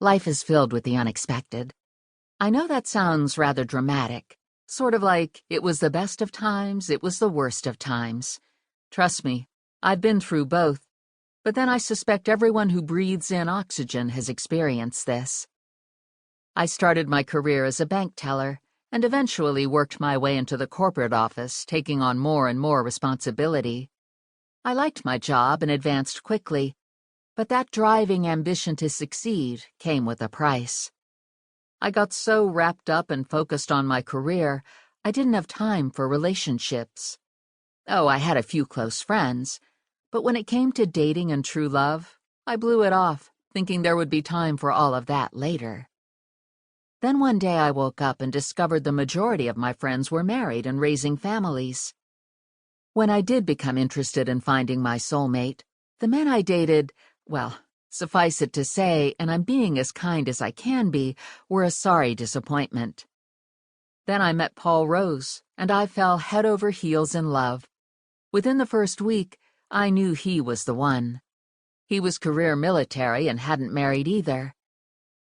Life is filled with the unexpected. I know that sounds rather dramatic, sort of like it was the best of times, it was the worst of times. Trust me, I've been through both, but then I suspect everyone who breathes in oxygen has experienced this. I started my career as a bank teller and eventually worked my way into the corporate office, taking on more and more responsibility. I liked my job and advanced quickly, but that driving ambition to succeed came with a price. I got so wrapped up and focused on my career, I didn't have time for relationships. Oh, I had a few close friends, but when it came to dating and true love, I blew it off, thinking there would be time for all of that later. Then one day I woke up and discovered the majority of my friends were married and raising families. When I did become interested in finding my soulmate, the men I dated, well, suffice it to say, and I'm being as kind as I can be, were a sorry disappointment. Then I met Paul Rose, and I fell head over heels in love. Within the first week, I knew he was the one. He was career military and hadn't married either.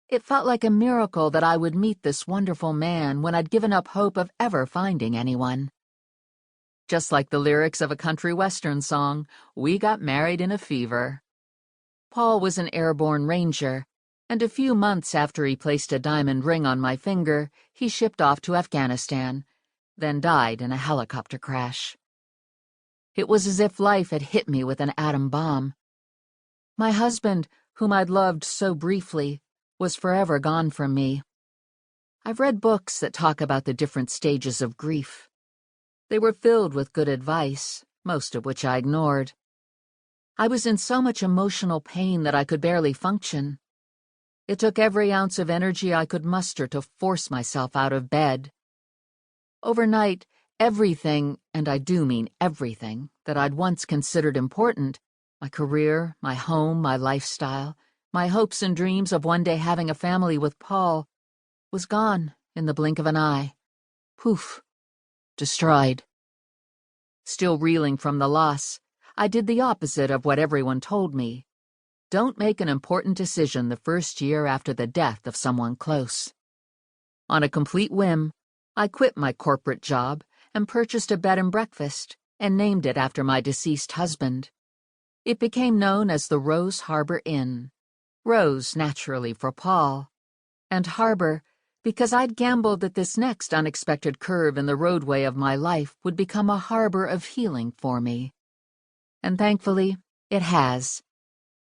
It felt like a miracle that I would meet this wonderful man when I'd given up hope of ever finding anyone. Just like the lyrics of a country western song, we got married in a fever. Paul was an airborne ranger, and a few months after he placed a diamond ring on my finger, he shipped off to Afghanistan, then died in a helicopter crash. It was as if life had hit me with an atom bomb. My husband, whom I'd loved so briefly, was forever gone from me. I've read books that talk about the different stages of grief. They were filled with good advice, most of which I ignored. I was in so much emotional pain that I could barely function. It took every ounce of energy I could muster to force myself out of bed. Overnight, everything, and I do mean everything, that I'd once considered important, my career, my home, my lifestyle, my hopes and dreams of one day having a family with Paul, was gone in the blink of an eye. Poof. Destroyed. Still reeling from the loss, I did the opposite of what everyone told me. Don't make an important decision the first year after the death of someone close. On a complete whim, I quit my corporate job and purchased a bed and breakfast and named it after my deceased husband. It became known as the Rose Harbor Inn. Rose, naturally, for Paul, and Harbor, because I'd gambled that this next unexpected curve in the roadway of my life would become a harbor of healing for me. And thankfully, it has.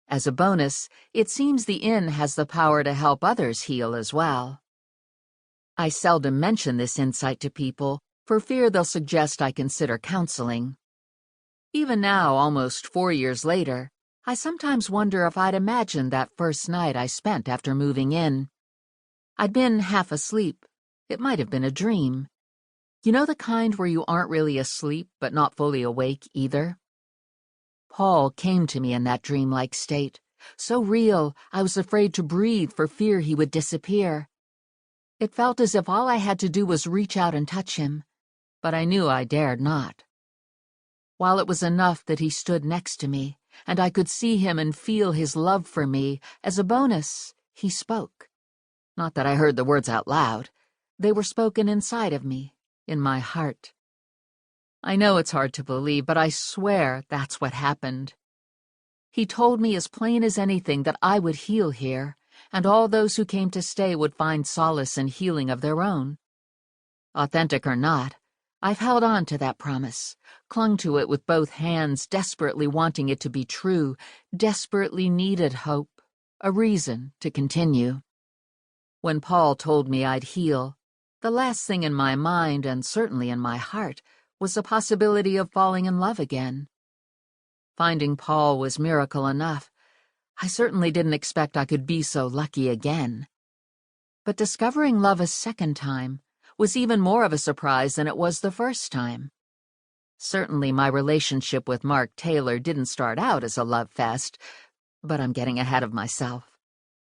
As a bonus, it seems the inn has the power to help others heal as well. I seldom mention this insight to people, for fear they'll suggest I consider counseling. Even now, almost 4 years later, I sometimes wonder if I'd imagined that first night I spent after moving in. I'd been half asleep. It might have been a dream. You know the kind where you aren't really asleep, but not fully awake either? Paul came to me in that dreamlike state, so real I was afraid to breathe for fear he would disappear. It felt as if all I had to do was reach out and touch him, but I knew I dared not. While it was enough that he stood next to me, and I could see him and feel his love for me, as a bonus, he spoke. Not that I heard the words out loud. They were spoken inside of me, in my heart. I know it's hard to believe, but I swear that's what happened. He told me as plain as anything that I would heal here, and all those who came to stay would find solace and healing of their own. Authentic or not, I've held on to that promise, clung to it with both hands, desperately wanting it to be true, desperately needed hope, a reason to continue. When Paul told me I'd heal, the last thing in my mind, and certainly in my heart, was the possibility of falling in love again. Finding Paul was miracle enough. I certainly didn't expect I could be so lucky again. But discovering love a second time was even more of a surprise than it was the first time. Certainly my relationship with Mark Taylor didn't start out as a love fest, but I'm getting ahead of myself.